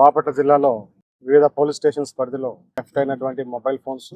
బాపట్ల జిల్లాలో వివిధ police stations పరిధిలో థెఫ్ట్ అయినటువంటి మొబైల్ ఫోన్స్,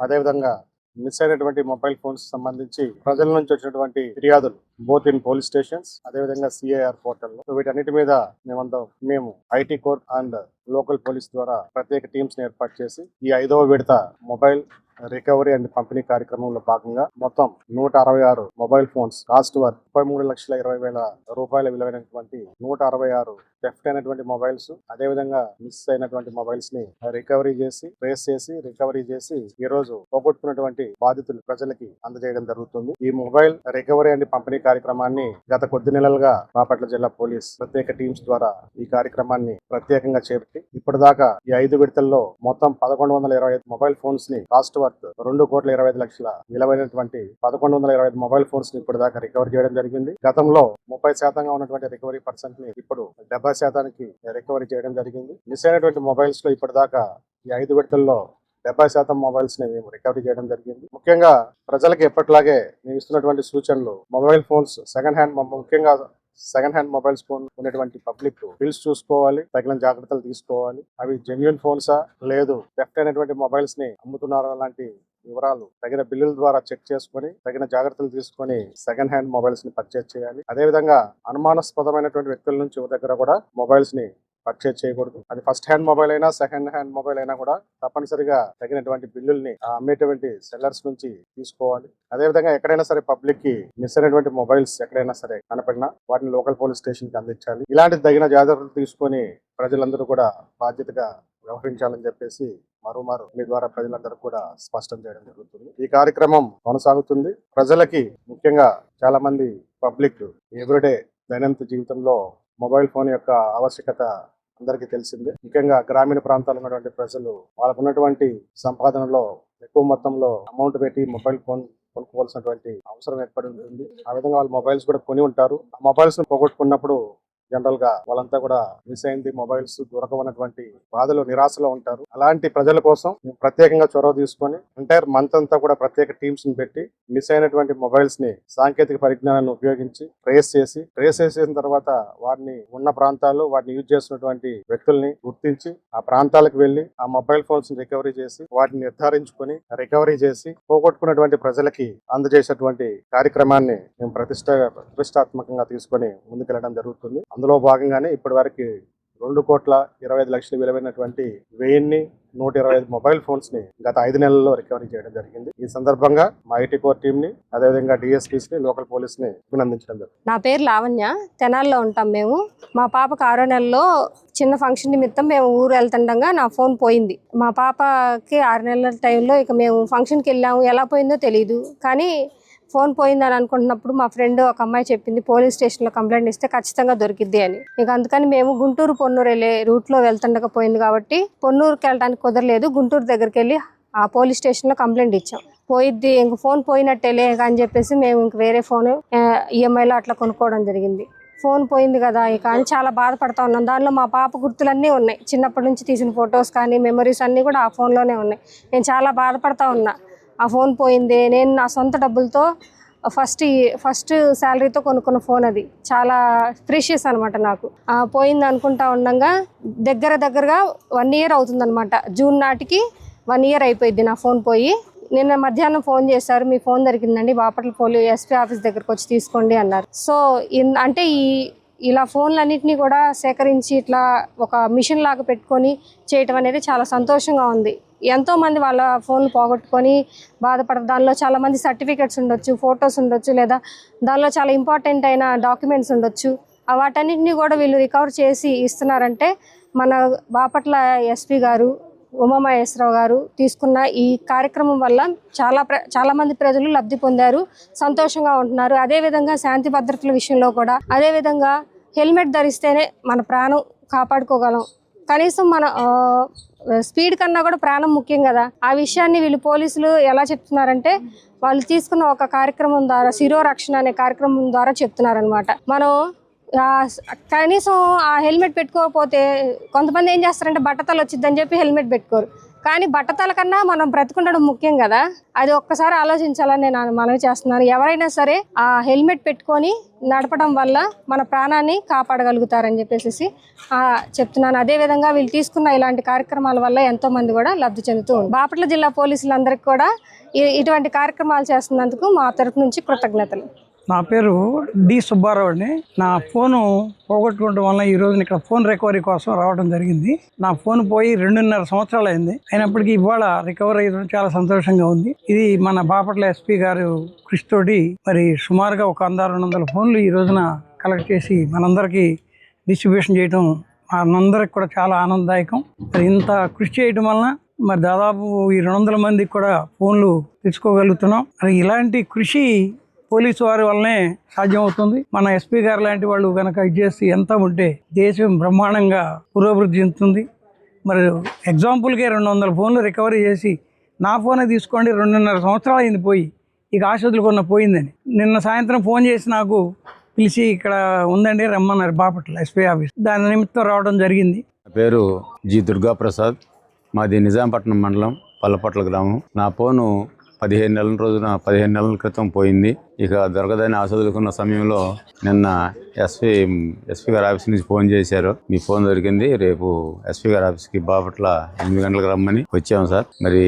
అదేవిధంగా మిస్ అయినటువంటి మొబైల్ ఫోన్స్ సంబంధించి ప్రజల నుంచి వచ్చినటువంటి ఫిర్యాదులు బోత్ ఇన్ పోలీస్ స్టేషన్స్, అదేవిధంగా సిఐఆర్ పోర్టల్లో వీటన్నిటి మీద మేము IT core and local police ద్వారా ప్రత్యేక టీమ్స్ ని ఏర్పాటు చేసి ఈ 5వ విడత మొబైల్ రికవరీ అండ్ పంపిణీ కార్యక్రమంలో భాగంగా మొత్తం 166 మొబైల్ ఫోన్స్ కాస్ట్ వర్త్ 33,20,000 రూపాయల విలువైనటువంటి 166 థెఫ్ట్ అయినటువంటి మొబైల్స్, అదేవిధంగా మిస్ అయినటువంటి మొబైల్స్ ని రికవరీ చేసి ట్రేస్ చేసి రికవరీ చేసి ఈ రోజు పోగొట్టుకున్నటువంటి బాధితులు ప్రజలకి అందజేయడం జరుగుతుంది. ఈ మొబైల్ రికవరీ అండ్ పంపిణీ కార్యక్రమాన్ని గత కొద్ది నెలలుగా బాపట్ల జిల్లా పోలీస్ ప్రత్యేక టీమ్స్ ద్వారా ఈ కార్యక్రమాన్ని ప్రత్యేకంగా చేపట్టి ఇప్పటిదాకా ఈ 5 విడతల్లో మొత్తం 1125 మొబైల్ ఫోన్స్ ని కాస్ట్ వర్త్ 2,25,00,000 విలువైనటువంటి 1125 మొబైల్ ఫోన్స్ ని ఇప్పటిదాకా రికవర్ చేయడం జరిగింది. గతంలో 30% ఉన్నటువంటి రికవరీ పర్సెంట్ ని ఇప్పుడు 70% రికవరీ చేయడం జరిగింది. మిస్ అయినటువంటి మొబైల్స్ లో ఇప్పటిదాకా ఈ 5 విడతల్లో 70% మొబైల్స్ ని మేము రికవరీ చేయడం జరిగింది. ముఖ్యంగా ప్రజలకు ఎప్పటిలాగే మేము ఇస్తున్నటువంటి సూచనలు, మొబైల్ ఫోన్స్ ముఖ్యంగా సెకండ్ హ్యాండ్ మొబైల్స్ ఫోన్ ఉన్నటువంటి పబ్లిక్ బిల్స్ చూసుకోవాలి, తగిన జాగ్రత్తలు తీసుకోవాలి. అవి జెన్యున్ ఫోన్సా లేదు థెఫ్ట్ అయినటువంటి మొబైల్స్ ని అమ్ముతున్నారా లాంటి వివరాలు తగిన బిల్లుల ద్వారా చెక్ చేసుకుని తగిన జాగ్రత్తలు తీసుకొని సెకండ్ హ్యాండ్ మొబైల్స్ ని పర్చేజ్ చేయాలి. అదేవిధంగా అనుమానాస్పదమైనటువంటి వ్యక్తుల నుంచి దగ్గర కూడా మొబైల్స్ ని పర్చేజ్ చేయకూడదు. అది ఫస్ట్ హ్యాండ్ మొబైల్ అయినా సెకండ్ హ్యాండ్ మొబైల్ అయినా కూడా తప్పనిసరిగా తగినటువంటి బిల్లుల్ని అమ్మేటువంటి సెల్లర్స్ నుంచి తీసుకోవాలి. అదేవిధంగా ఎక్కడైనా సరే పబ్లిక్ కి మిస్ అయినటువంటి మొబైల్స్ ఎక్కడైనా సరే కనపడినా వాటిని లోకల్ పోలీస్ స్టేషన్ కి అందించాలి. ఇలాంటి తగిన జాగ్రత్తలు తీసుకొని ప్రజలందరూ కూడా బాధ్యతగా వ్యవహరించాలని చెప్పేసి మరోమారు మీ ద్వారా ప్రజలందరూ కూడా స్పష్టం చేయడం జరుగుతుంది. ఈ కార్యక్రమం కొనసాగుతుంది. ప్రజలకి ముఖ్యంగా చాలా మంది పబ్లిక్ ఎవ్రీడే దైనందిన జీవితంలో మొబైల్ ఫోన్ యొక్క ఆవశ్యకత అందరికీ తెలిసిందే. ముఖ్యంగా గ్రామీణ ప్రాంతాల్లో ఉన్నటువంటి ప్రజలు వాళ్ళకు ఉన్నటువంటి సంపాదనలో ఎక్కువ మొత్తంలో అమౌంట్ పెట్టి మొబైల్ ఫోన్ కొనుక్కోవాల్సినటువంటి అవసరం ఏర్పడి ఉంటుంది. ఆ విధంగా వాళ్ళు మొబైల్స్ కూడా కొని ఉంటారు. ఆ మొబైల్స్ ను పోగొట్టుకున్నప్పుడు జనరల్ గా వాళ్ళంతా కూడా మిస్ అయింది, మొబైల్స్ దొరకవన్నటువంటి బాధలో నిరాశలో ఉంటారు. అలాంటి ప్రజల కోసం మేము ప్రత్యేకంగా చొరవ తీసుకొని ఎంటైర్ మంత్ అంతా కూడా ప్రత్యేక టీమ్స్ ని పెట్టి మిస్ అయినటువంటి మొబైల్స్ ని సాంకేతిక పరిజ్ఞానాన్ని ఉపయోగించి ట్రేస్ చేసిన తర్వాత వారిని ఉన్న ప్రాంతాల్లో వాటిని యూజ్ చేస్తున్నటువంటి వ్యక్తుల్ని గుర్తించి ఆ ప్రాంతాలకు వెళ్లి ఆ మొబైల్ ఫోన్స్ ని రికవరీ చేసి వాటిని నిర్ధారించుకొని రికవరీ చేసి పోగొట్టుకున్నటువంటి ప్రజలకి అందజేసేటువంటి కార్యక్రమాన్ని మేము ప్రతిష్టాత్మకంగా తీసుకొని ముందుకెళ్లడం జరుగుతుంది. అందులో భాగంగానే ఇప్పటి వరకు 2,25,00,000 విలువైనటువంటి 1,125 మొబైల్ ఫోన్స్ ని గత 5 నెలల్లో రికవరీ చేయడం జరిగింది. ఈ సందర్భంగా మా ఐటీ కోర్ టీమ్ ని, అదేవిధంగా డిఎస్పీస్ ని, లోకల్ పోలీస్ ని అభినందించడం జరిగింది. నా పేరు లావణ్య, తెనాల్లో ఉంటాం మేము. మా పాపకు 6వ నెలలో చిన్న ఫంక్షన్ నిమిత్తం మేము ఊరు వెళ్తుండగా నా ఫోన్ పోయింది. మా పాపకి 6 నెలల టైంలో ఇక మేము ఫంక్షన్కి వెళ్ళాము. ఎలా పోయిందో తెలియదు, కానీ ఫోన్ పోయిందని అనుకుంటున్నప్పుడు మా ఫ్రెండ్ ఒక అమ్మాయి చెప్పింది పోలీస్ స్టేషన్లో కంప్లైంట్ ఇస్తే ఖచ్చితంగా దొరికిద్ది అని. ఇక అందుకని మేము గుంటూరు పొన్నూరు వెళ్ళే రూట్లో వెళ్తుండగా పోయింది కాబట్టి పొన్నూరుకి వెళ్ళడానికి కుదరలేదు. గుంటూరు దగ్గరికి వెళ్ళి ఆ పోలీస్ స్టేషన్లో కంప్లైంట్ ఇచ్చాం. పోయిద్ది ఇంక ఫోన్ పోయినట్టేలే అని చెప్పేసి మేము ఇంక వేరే ఫోన్ ఈఎంఐలో అట్లా కొనుక్కోవడం జరిగింది. ఫోన్ పోయింది కదా ఇక అని చాలా బాధపడతా ఉన్నాం. దానిలో మా పాప గుర్తులన్నీ ఉన్నాయి, చిన్నప్పటి నుంచి తీసిన ఫొటోస్ కానీ మెమరీస్ అన్నీ కూడా ఆ ఫోన్లోనే ఉన్నాయి. నేను చాలా బాధపడతా ఉన్నా. ఆ ఫోన్ పోయింది. నేను నా సొంత డబ్బులతో ఫస్ట్ శాలరీతో కొనుక్కున్న ఫోన్, అది చాలా ప్రీషియస్ అనమాట నాకు. పోయింది అనుకుంటా ఉండగా దగ్గరగా 1 ఇయర్ అవుతుంది అనమాట. జూన్ నాటికి 1 ఇయర్ అయిపోయింది నా ఫోన్ పోయి. నిన్న మధ్యాహ్నం ఫోన్ చేశారు, మీ ఫోన్ దొరికిందండి, బాపట్ల పోలీస్ ఎస్పీ ఆఫీస్ దగ్గరకు వచ్చి తీసుకోండి అన్నారు. సో అంటే ఇలా ఫోన్లన్నింటినీ కూడా సేకరించి ఇట్లా ఒక మిషన్ లాగా పెట్టుకొని చేయటం అనేది చాలా సంతోషంగా ఉంది. ఎంతోమంది వాళ్ళ ఫోన్లు పోగొట్టుకొని బాధపడతారు. దానిలో చాలామంది సర్టిఫికెట్స్ ఉండొచ్చు, ఫొటోస్ ఉండొచ్చు, లేదా దానిలో చాలా ఇంపార్టెంట్ అయిన డాక్యుమెంట్స్ ఉండొచ్చు. వాటన్నిటిని కూడా వీళ్ళు రికవర్ చేసి ఇస్తున్నారంటే మన బాపట్ల ఎస్పీ గారు ఉమామహేశ్వరరావు గారు తీసుకున్న ఈ కార్యక్రమం వల్ల చాలామంది ప్రజలు లబ్ధి పొందారు, సంతోషంగా ఉంటున్నారు. అదేవిధంగా శాంతి భద్రతల విషయంలో కూడా అదేవిధంగా హెల్మెట్ ధరిస్తేనే మన ప్రాణం కాపాడుకోగలం. కనీసం మన స్పీడ్ కన్నా కూడా ప్రాణం ముఖ్యం కదా. ఆ విషయాన్ని వీళ్ళు పోలీసులు ఎలా చెప్తున్నారంటే వాళ్ళు తీసుకున్న ఒక కార్యక్రమం ద్వారా, శిరోరక్షణ అనే కార్యక్రమం ద్వారా చెప్తున్నారనమాట. మనం కనీసం ఆ హెల్మెట్ పెట్టుకోకపోతే కొంతమంది ఏం చేస్తారంటే బట్టతలు వచ్చిందని చెప్పి హెల్మెట్ పెట్టుకోరు. కానీ బట్టతల కన్నా మనం బ్రతుకుండడం ముఖ్యం కదా, అది ఒక్కసారి ఆలోచించాలని నేను మనవి చేస్తున్నాను. ఎవరైనా సరే ఆ హెల్మెట్ పెట్టుకొని నడపడం వల్ల మన ప్రాణాన్ని కాపాడగలుగుతారని చెప్పేసి చెప్తున్నాను. అదేవిధంగా వీళ్ళు తీసుకున్న ఇలాంటి కార్యక్రమాల వల్ల ఎంతో మంది కూడా లబ్ధి చెందుతూ ఉంది. బాపట్ల జిల్లా పోలీసులందరికీ కూడా ఇటువంటి కార్యక్రమాలు చేస్తున్నందుకు మా తరపు నుంచి కృతజ్ఞతలు. నా పేరు డి సుబ్బారావు అండి. నా ఫోను పోగొట్టుకోవడం వల్ల ఈ రోజు ఇక్కడ ఫోన్ రికవరీ కోసం రావడం జరిగింది. నా ఫోన్ పోయి 2.5 సంవత్సరాలు అయింది. అయినప్పటికీ ఇవాళ రికవర్ అయ్యడం చాలా సంతోషంగా ఉంది. ఇది మన బాపట్ల ఎస్పీ గారు కృషితోటి మరి సుమారుగా ఒక 100-200 ఫోన్లు ఈ రోజున కలెక్ట్ చేసి మనందరికీ డిస్ట్రిబ్యూషన్ చేయడం మనందరికి కూడా చాలా ఆనందదాయకం. మరి ఇంత కృషి చేయడం వలన మరి దాదాపు ఈ 200 మందికి కూడా ఫోన్లు తెచ్చుకోగలుగుతున్నాం. మరి ఇలాంటి కృషి పోలీసు వారి వల్లనే సాధ్యమవుతుంది. మన ఎస్పీ గారు లాంటి వాళ్ళు కనుక ఇది చేసి ఎంత ఉంటే దేశం బ్రహ్మాండంగా పురోభివృద్ధి చెందుతుంది. మరి ఎగ్జాంపుల్కే 200 ఫోన్లు రికవరీ చేసి నా ఫోనే తీసుకోండి 2.5 సంవత్సరాలు అయింది పోయి, ఇక ఆశోతులు కొన్న పోయిందని. నిన్న సాయంత్రం ఫోన్ చేసి నాకు పిలిచి ఇక్కడ ఉందండి రమ్మన్నారు బాపట్ల ఎస్పీ ఆఫీస్. దాని నిమిత్తం రావడం జరిగింది. నా పేరు జి దుర్గాప్రసాద్, మాది నిజాంపట్నం మండలం పల్లపట్ల గ్రామం. నా ఫోను 15 నెలల క్రితం పోయింది. ఇక దొరకదని ఆశోదులుకున్న సమయంలో నిన్న ఎస్పీ గారి ఆఫీస్ నుంచి ఫోన్ చేశారు, మీ ఫోన్ దొరికింది, రేపు ఎస్పీ గారి ఆఫీస్కి బాపట్ల 8 గంటలకు రమ్మని వచ్చాము సార్. మరి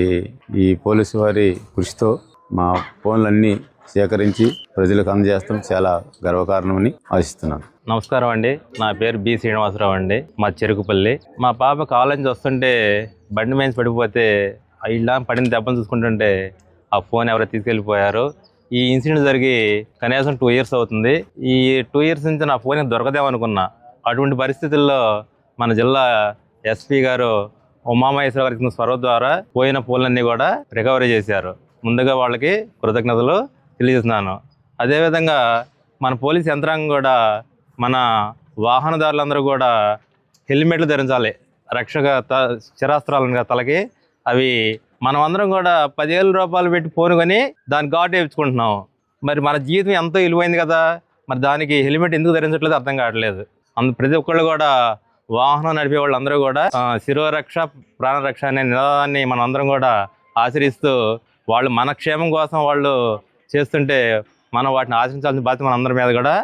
ఈ పోలీసు వారి కృషితో మా ఫోన్లన్నీ సేకరించి ప్రజలకు అందజేస్తాం చాలా గర్వకారణమని ఆశిస్తున్నాను. నమస్కారం అండి, నా పేరు బి శ్రీనివాసరావు అండి, మా చెరుకుపల్లి. మా పాప కాలేజ్ వస్తుంటే బండి మీద పడిపోతే ఇలా పడిన దెబ్బను చూసుకుంటుంటే ఆ ఫోన్ ఎవరో తీసుకెళ్ళిపోయారు. ఈ ఇన్సిడెంట్ జరిగి కనీసం 2 ఇయర్స్ అవుతుంది. ఈ 2 ఇయర్స్ నుంచి నా ఫోన్ దొరకదేమనుకున్నా. అటువంటి పరిస్థితుల్లో మన జిల్లా ఎస్పీ గారు ఉమామహేశ్వర గారికి స్వర ద్వారా పోయిన ఫోన్లన్నీ కూడా రికవరీ చేశారు. ముందుగా వాళ్ళకి కృతజ్ఞతలు తెలియజేస్తున్నాను. అదేవిధంగా మన పోలీస్ యంత్రాంగం కూడా మన వాహనదారులందరూ కూడా హెల్మెట్లు ధరించాలి. రక్షక చిరాస్త్రాలు తలకి అవి మనం అందరం కూడా 10,000 రూపాయలు పెట్టి ఫోన్ కొని దాన్ని ఘాటు వేయించుకుంటున్నాం. మరి మన జీవితం ఎంతో విలువైంది కదా, మరి దానికి హెల్మెట్ ఎందుకు ధరించట్లేదు అర్థం కావట్లేదు. ప్రతి ఒక్కళ్ళు కూడా వాహనం నడిపే వాళ్ళు అందరూ కూడా శిరోరక్ష ప్రాణరక్ష అనే నినాదాన్ని మనం అందరం కూడా ఆచరిస్తూ వాళ్ళు మన క్షేమం కోసం వాళ్ళు చేస్తుంటే మనం వాటిని ఆచరించాల్సిన బాధ్యత మన అందరి మీద కూడా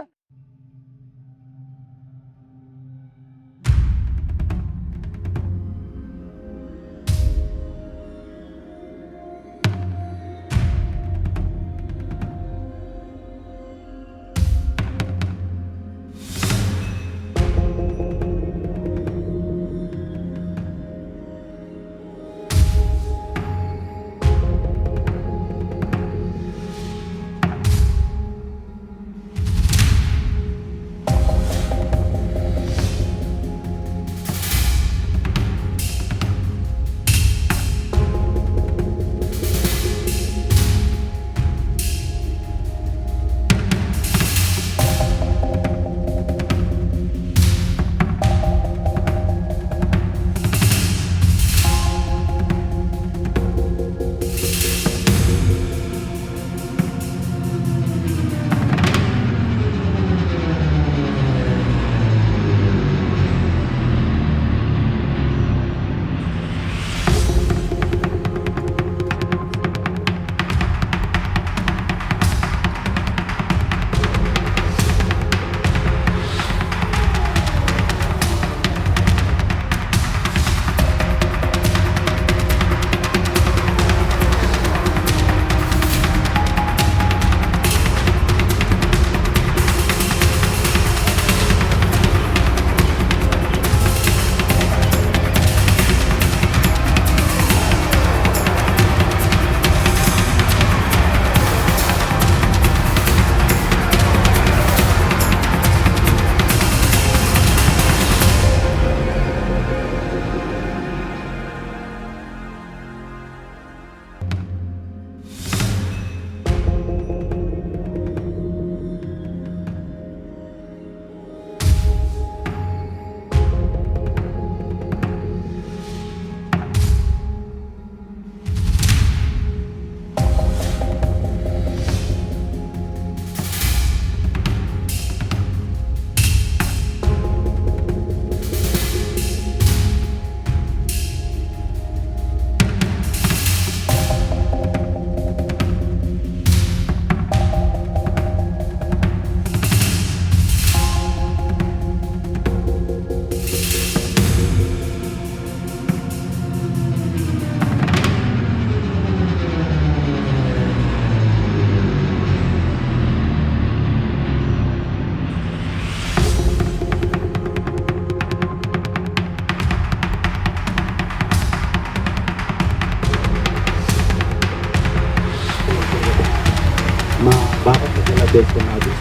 చేస్తున్నది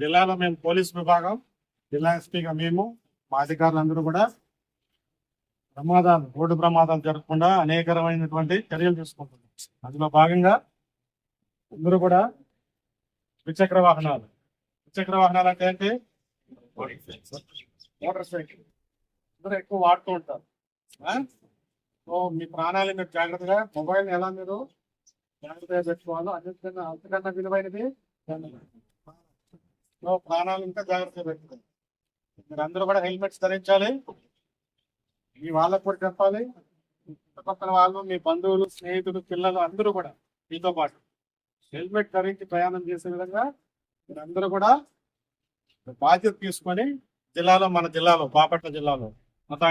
జిల్లాలో మేము పోలీస్ విభాగం, జిల్లా ఎస్పీగా మేము, మా అధికారులందరూ కూడా రోడ్డు ప్రమాదాలు జరగకుండా అనేకమైనటువంటి చర్యలు తీసుకుంటున్నాం. అందులో భాగంగా అందరూ కూడా ద్విచక్ర వాహనాలు అంటే ఏంటి? మోటార్ సైకిల్ అందరూ ఎక్కువ వాడుతూ ఉంటారు. సో మీ ప్రాణాలు మీరు జాగ్రత్తగా, మొబైల్ ఎలా మీరు జాగ్రత్తగా పెట్టుకోవాలో అంతకన్నా విలువైనది ప్రాణాలు ఇంకా జాగ్రత్తగా పెట్టుకోవాలి. మీరు అందరూ కూడా హెల్మెట్స్ ధరించాలి. మీ వాళ్ళకు కూడా చెప్పాలి. చుట్టుపక్కల వాళ్ళు, మీ బంధువులు, స్నేహితులు, పిల్లలు అందరూ కూడా మీతో పాటు హెల్మెట్ ధరించి ప్రయాణం చేసే విధంగా మీరు అందరూ కూడా బాధ్యత తీసుకొని మన జిల్లాలో బాపట్ల జిల్లాలో మొత్తం